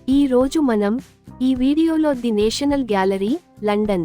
ఈ రోజు మనం ఈ వీడియోలో ది నేషనల్ గ్యాలరీ లండన్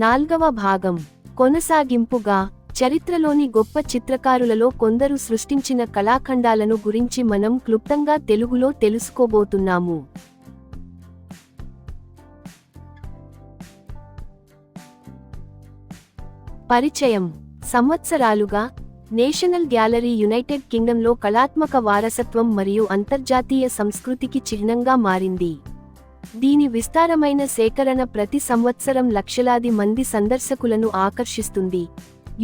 4వ భాగం కొనసాగింపుగా చరిత్రలోని గొప్ప చిత్రకారులలో కొందరు సృష్టించిన కళాఖండాలను గురించి మనం క్లుప్తంగా తెలుగులో తెలుసుకోబోతున్నాము. పరిచయం. సంవత్సరాలుగా నేషనల్ గ్యాలరీ యునైటెడ్ కింగ్డమ్లో కళాత్మక వారసత్వం మరియు అంతర్జాతీయ సంస్కృతికి చిహ్నంగా మారింది. దీని విస్తారమైన సేకరణ ప్రతి సంవత్సరం లక్షలాది మంది సందర్శకులను ఆకర్షిస్తుంది.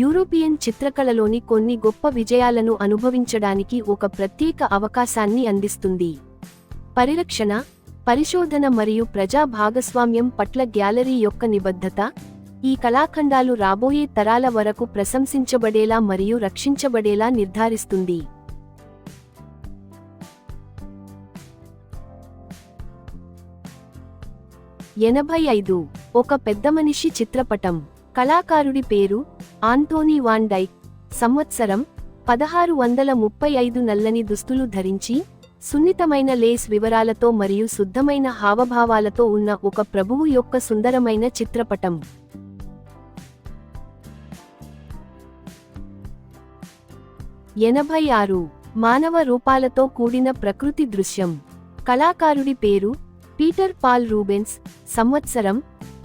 యూరోపియన్ చిత్రకళలోని కొన్ని గొప్ప విజయాలను అనుభవించడానికి ఒక ప్రత్యేక అవకాశాన్ని అందిస్తుంది. పరిరక్షణ, పరిశోధన మరియు ప్రజా భాగస్వామ్యం పట్ల గ్యాలరీ యొక్క నిబద్ధత ఈ కళాఖండాలు రాబోయే తరాల వరకు ప్రశంసించబడేలా మరియు రక్షించబడేలా నిర్ధారిస్తుంది. ఒక పెద్దమనిషి చిత్రపటం. కళాకారుడి పేరు ఆంటోనీ వాన్ డైక్. సంవత్సరం 1635. నల్లని దుస్తులు ధరించి, సున్నితమైన లేస్ వివరాలతో మరియు శుద్ధమైన హావభావాలతో ఉన్న ఒక ప్రభువు యొక్క సుందరమైన చిత్రపటం. 86. మానవ రూపాలతో కూడిన ప్రకృతి దృశ్యం. కళాకారుడి పేరు పీటర్ పాల్ రూబెన్స్. సంవత్సరం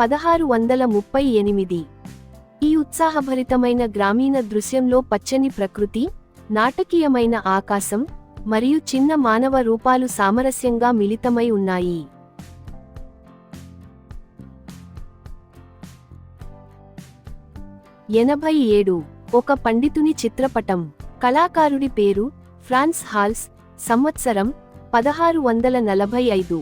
1638. ఈ ఉత్సాహభరితమైన గ్రామీణ దృశ్యంలో పచ్చని ప్రకృతి, నాటకీయమైన ఆకాశం మరియు చిన్న మానవ రూపాలు సామరస్యంగా మిళితమై ఉన్నాయి. 87. ఒక పండితుని చిత్రపటం. కళాకారుడి పేరు ఫ్రాన్స్ హాల్స్. సంవత్సరం 1645.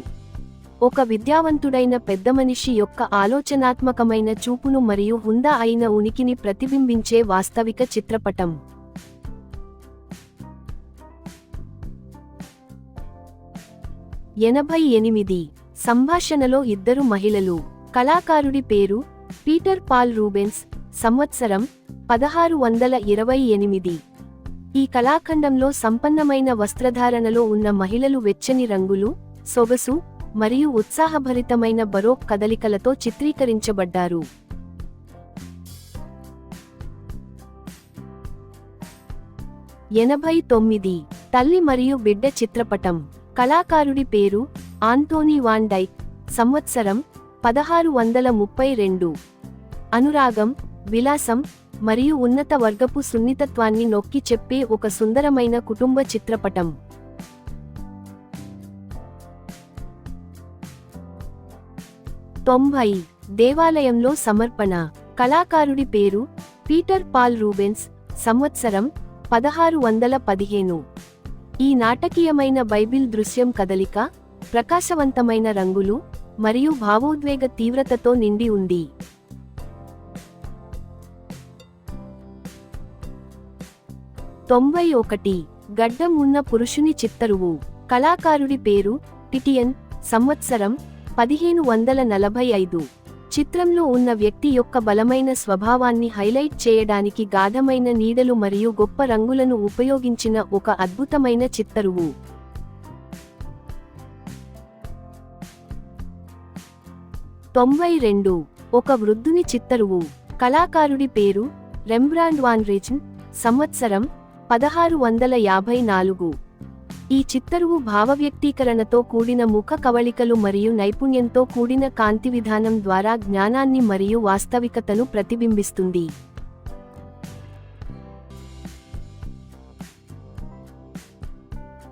ఒక విద్యావంతుడైన పెద్దమనిషి యొక్క ఆలోచనాత్మకమైన చూపును మరియు హుందా అయిన ఉనికిని ప్రతిబింబించే వాస్తవిక చిత్రపటం. 88. సంభాషణలో ఇద్దరు మహిళలు. కళాకారుడి పేరు పీటర్ పాల్ రూబెన్స్. సంవత్సరం 1628. ఈ కళాఖండంలో సంపన్నమైన వస్త్రధారణలో ఉన్న మహిళలు వెచ్చని రంగులు, సొగసు మరియు ఉత్సాహభరితమైన బరోక్ కదలికలతో చిత్రీకరించబడ్డారు. 89. తల్లి మరియు బిడ్డ చిత్రపటం. కళాకారుడి పేరు ఆంటోనీ వాన్ డైక్. సంవత్సరం 1632. అనురాగం, విలాసం మరియు ఉన్నత వర్గపు సున్నితత్వాన్ని నొక్కి చెప్పే ఒక సుందరమైన కుటుంబ చిత్రపటం. 90. దేవాలయంలో సమర్పణ. కళాకారుడి పేరు పీటర్ పాల్ రూబెన్స్. సంవత్సరం 1615. ఈ నాటకీయమైన బైబిల్ దృశ్యం కదలిక, ప్రకాశవంతమైన రంగులు మరియు భావోద్వేగ తీవ్రతతో నిండి ఉంది. 91. గడ్డం ఉన్న పురుషుని చిత్తరువు. కళాకారుడి పేరు టిటియన్. సంవత్సరం 1545. చిత్రంలో ఉన్న వ్యక్తి యొక్క బలమైన స్వభావాన్ని హైలైట్ చేయడానికి గాఢమైన నీడలు మరియు గొప్ప రంగులను ఉపయోగించిన ఒక అద్భుతమైన చిత్తరువు. 92. ఒక వృద్ధుని చిత్తరువు. కళాకారుడి పేరు రెమ్బ్రాండ్ వాన్ రీచెన్. సంవత్సరం 1654. ఈ చిత్తరువు భావవ్యక్తీకరణతో కూడిన ముఖ కవళికలు మరియు నైపుణ్యంతో కూడిన కాంతి విధానం ద్వారా జ్ఞానాన్ని మరియు వాస్తవికతను ప్రతిబింబిస్తుంది.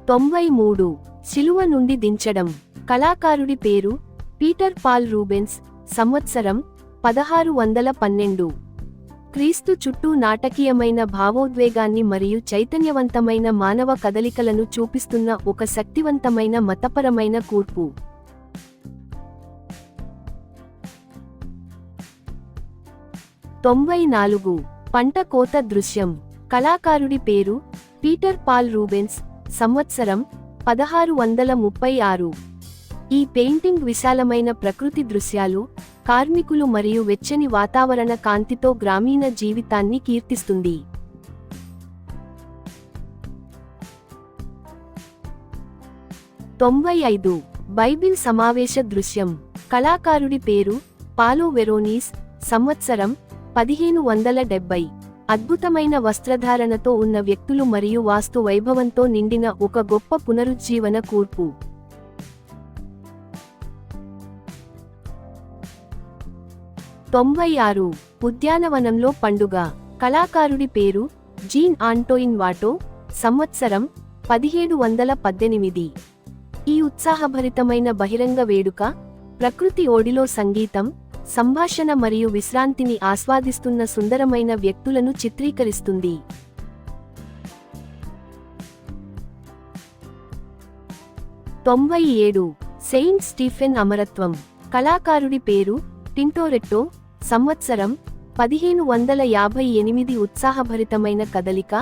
93. శిలువ నుండి దించడం. కళాకారుడి పేరు పీటర్ పాల్ రూబెన్స్. సంవత్సరం 1612. క్రీస్తు చుట్టూ నాటకీయమైన భావోద్వేగాన్ని మరియు చైతన్యవంతమైన మానవ కదలికలను చూపిస్తున్న ఒక శక్తివంతమైన మతపరమైన కూర్పు. 94. పంట కోత దృశ్యం. కళాకారుడి పేరు పీటర్ పాల్ రూబెన్స్. సంవత్సరం 1636. ఈ పెయింటింగ్ విశాలమైన ప్రకృతి దృశ్యాలు, కార్మికులు మరియు వెచ్చని వాతావరణ కాంతితో గ్రామీణ జీవితాన్ని కీర్తిస్తుంది. 95. బైబిల్ సమావేశ దృశ్యం. కళాకారుడి పేరు పాలో వెరోనీస్. సంవత్సరం 1570. అద్భుతమైన వస్త్రధారణతో ఉన్న వ్యక్తులు మరియు వాస్తు వైభవంతో నిండిన ఒక గొప్ప పునరుజ్జీవన కూర్పు. 96. ఉద్యానవనంలో పండుగ. కళాకారుడి పేరు జీన్ ఆంటోయిన్ వాటో. సంవత్సరం 1718. ఈ ఉత్సాహభరితమైన బహిరంగ వేడుక ప్రకృతి ఓడిలో సంగీతం, సంభాషణ మరియు విశ్రాంతిని ఆస్వాదిస్తున్న సుందరమైన వ్యక్తులను చిత్రీకరిస్తుంది. 97. సెయింట్ స్టీఫెన్ అమరత్వం. కళాకారుడి పేరు టింటోరెట్టో. సంవత్సరం 1558. ఉత్సాహభరితమైన కదలిక,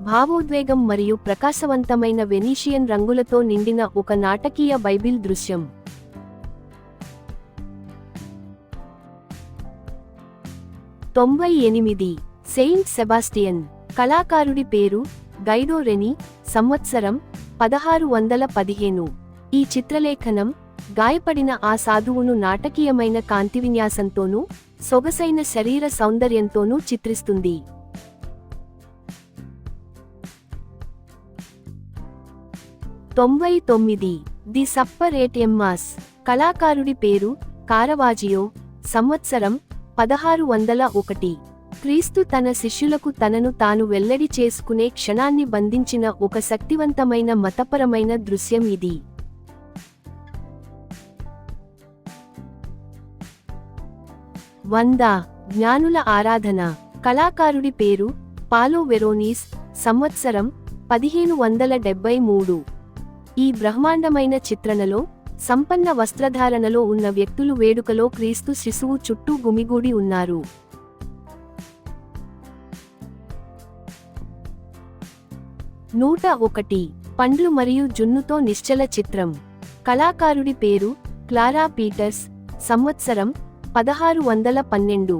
భావోద్వేగం మరియు ప్రకాశవంతమైన వెనీషియన్ రంగులతో నిండిన ఒక నాటకీయ బైబిల్ దృశ్యం. 98. Saint Sebastian. కళాకారుడి పేరు గైడో రెనీ. సంవత్సరం 1615. ఈ చిత్రలేఖనం గాయపడిన ఆ సాధువును నాటకీయమైన కాంతివిన్యాసంతోనూ సొగసైన శరీర సౌందర్యంతోనూ చిత్రిస్తుంది. 99. The సప్పరేట్ Emma's. కళాకారుడి పేరు కారవాజియో. సంవత్సరం 1601. క్రీస్తు తన శిష్యులకు తనను తాను వెల్లడి చేసుకునే క్షణాన్ని బంధించిన ఒక శక్తివంతమైన మతపరమైన దృశ్యం ఇది. 100. జ్ఞానుల ఆరాధన. కళాకారుడి పేరు పాలో వెరోనీస్. సంవత్సరం 1573. ఈ బ్రహ్మాండమైన చిత్రణలో సంపన్న వస్త్రధారణలో ఉన్న వ్యక్తులు వేడుకలో క్రీస్తు శిశువు చుట్టూ గుమిగూడి ఉన్నారు. 101. పండ్లు మరియు జున్నుతో నిశ్చల చిత్రం. కళాకారుడి పేరు క్లారా పీటర్స్. సంవత్సరం 1612.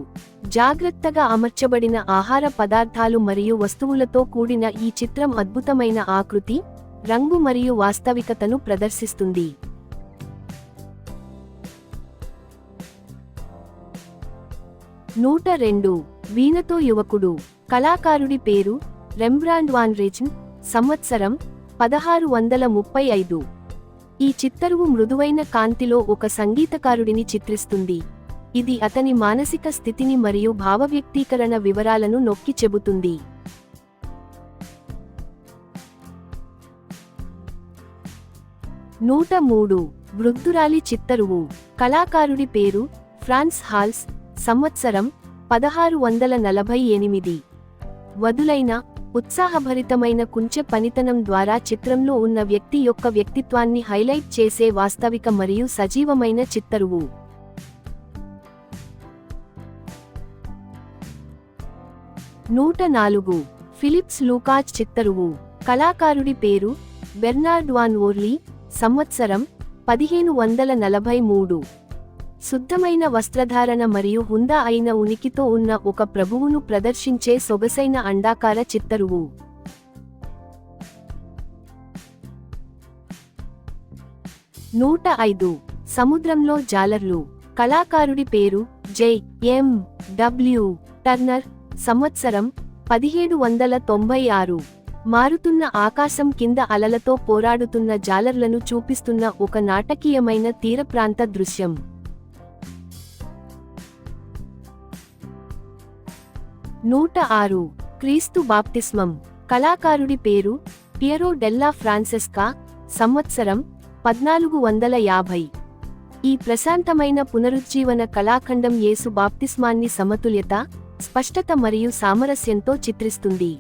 జాగ్రత్తగా అమర్చబడిన ఆహార పదార్థాలు మరియు వస్తువులతో కూడిన ఈ చిత్రం అద్భుతమైన ఆకృతి, రంగు మరియు వాస్తవికతను ప్రదర్శిస్తుంది. 102. వీణతో యువకుడు. కళాకారుడి పేరు రెమ్బ్రాండ్ వాన్ రేచన్. సంవత్సరం 1635. ఈ చిత్తరువు మృదువైన కాంతిలో ఒక సంగీతకారుడిని చిత్రిస్తుంది. ఇది అతని మానసిక స్థితిని మరియు భావవ్యక్తీకరణ వివరాలను నొక్కి చెబుతుంది. 103. వృద్ధురాలి చిత్తరువు. కళాకారుడి పేరు ఫ్రాన్స్ హాల్స్. సంవత్సరం 1648. వదులైన, ఉత్సాహభరితమైన కుంచె పనితనం ద్వారా చిత్రంలో ఉన్న వ్యక్తి యొక్క వ్యక్తిత్వాన్ని హైలైట్ చేసే వాస్తవిక మరియు సజీవమైన చిత్తరువు. 104. ఫిలిప్స్ లూకాచ్ చిత్తరువు. కళాకారుడి పేరు బెర్నార్డ్ వాన్ ఓర్లీ. సంవత్సరం 1543. శుద్ధమైన వస్త్రధారణ మరియు హుందా అయిన ఉనికితో ఉన్న ఒక ప్రభువును ప్రదర్శించే సొగసైన అండాకార చిత్తరువు. 105. సముద్రంలో జాలర్లు. కళాకారుడి పేరు జె.ఎం.డబ్ల్యూ. టర్నర్. సంవత్సరం 1796. మారుతున్న ఆకాశం కింద అలలతో పోరాడుతున్న జాలర్లను చూపిస్తున్న ఒక నాటకీయమైన తీరప్రాంత దృశ్యం. 106. క్రీస్తు బాప్తిస్మం. కళాకారుడి పేరు పియరో డెల్లా ఫ్రాన్సెస్కా. సంవత్సరం 1450. ఈ ప్రశాంతమైన పునరుజ్జీవన కళాఖండం యేసు బాప్తిస్మాన్ని సమతుల్యత, స్పష్టత మరియు సామరస్యంతో చిత్రిస్తుంది.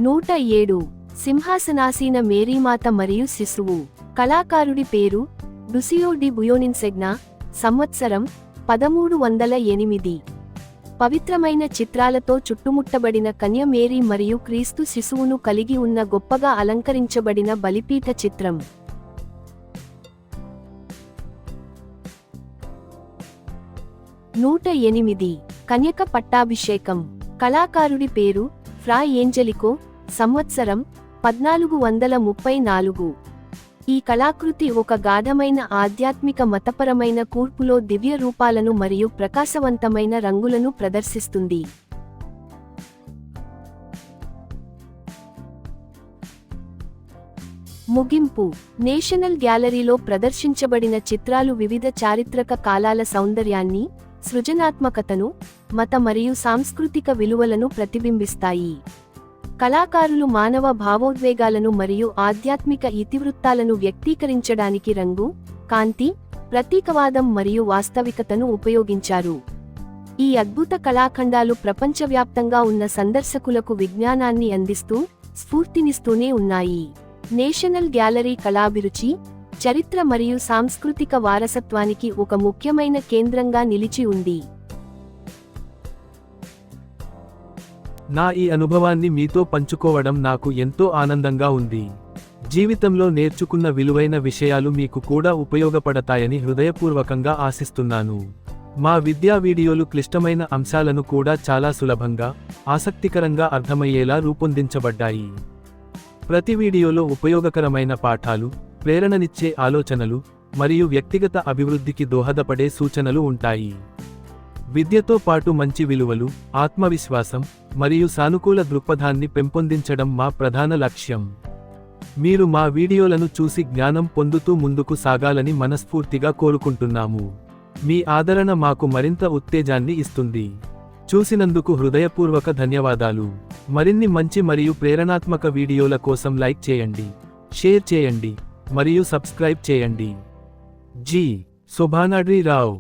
107. సింహాసనాసీన మేరీమాత మరియు శిశువు. కళాకారుడి పేరు డుసియో డి బుయోనిన్సెగ్నా. సంవత్సరం 1308. పవిత్రమైన చిత్రాలతో చుట్టుముట్టబడిన కన్య మేరీ మరియు క్రీస్తు శిశువును కలిగి ఉన్న గొప్పగా అలంకరించబడిన బలిపీఠ చిత్రం. 108. కన్యక పట్టాభిషేకం. కళాకారుడి పేరు ఫ్రా ఏంజెలికో. సంవత్సరం 1434. ఈ కళాకృతి ఒక గాఢమైన ఆధ్యాత్మిక మతపరమైన కూర్పులో దివ్య రూపాలను మరియు ప్రకాశవంతమైన రంగులను ప్రదర్శిస్తుంది. ముగింపు. నేషనల్ గ్యాలరీలో ప్రదర్శించబడిన చిత్రాలు వివిధ చారిత్రక కాలాల సౌందర్యాన్ని, సృజనాత్మకతను, మత మరియు సాంస్కృతిక విలువలను ప్రతిబింబిస్తాయి. కళాకారులు మానవ భావోద్వేగాలను మరియు ఆధ్యాత్మిక ఇతివృత్తాలను వ్యక్తీకరించడానికి రంగు, కాంతి, ప్రతీకవాదం మరియు వాస్తవికతను ఉపయోగించారు. ఈ అద్భుత కళాఖండాలు ప్రపంచవ్యాప్తంగా ఉన్న సందర్శకులకు విజ్ఞానాన్ని అందిస్తూ, స్ఫూర్తినిస్తూనే ఉన్నాయి. నేషనల్ గ్యాలరీ కళాభిరుచి, చరిత్ర మరియు సాంస్కృతిక వారసత్వానికి ఒక ముఖ్యమైన కేంద్రంగా నిలిచి ఉంది. నా ఈ అనుభవాన్ని మీతో పంచుకోవడం నాకు ఎంతో ఆనందంగా ఉంది. జీవితంలో నేర్చుకున్న విలువైన విషయాలు మీకు కూడా ఉపయోగపడతాయని హృదయపూర్వకంగా ఆశిస్తున్నాను. మా విద్యా వీడియోలు క్లిష్టమైన అంశాలను కూడా చాలా సులభంగా, ఆసక్తికరంగా అర్థమయ్యేలా రూపొందించబడ్డాయి. ప్రతి వీడియోలో ఉపయోగకరమైన పాఠాలు, ప్రేరణనిచ్చే ఆలోచనలు, మరియు వ్యక్తిగత అభివృద్ధికి దోహదపడే సూచనలు ఉంటాయి. విద్యతో పాటు మంచి విలువలు, ఆత్మవిశ్వాసం, మరియు సానుకూల దృక్పథాన్ని పెంపొందించడం మా ప్రధాన లక్ష్యం. మీరు మా వీడియోలను చూసి జ్ఞానం పొందుతూ ముందుకు సాగాలని మనస్ఫూర్తిగా కోరుకుంటున్నాము. మీ ఆదరణ మాకు మరింత ఉత్తేజాన్ని ఇస్తుంది. చూసినందుకు హృదయపూర్వక ధన్యవాదాలు. మరిన్ని మంచి మరియు ప్రేరణాత్మక వీడియోల కోసం లైక్ చేయండి, షేర్ చేయండి, మరియు సబ్స్క్రైబ్ చేయండి. జి. శోభానాద్రి రావ్.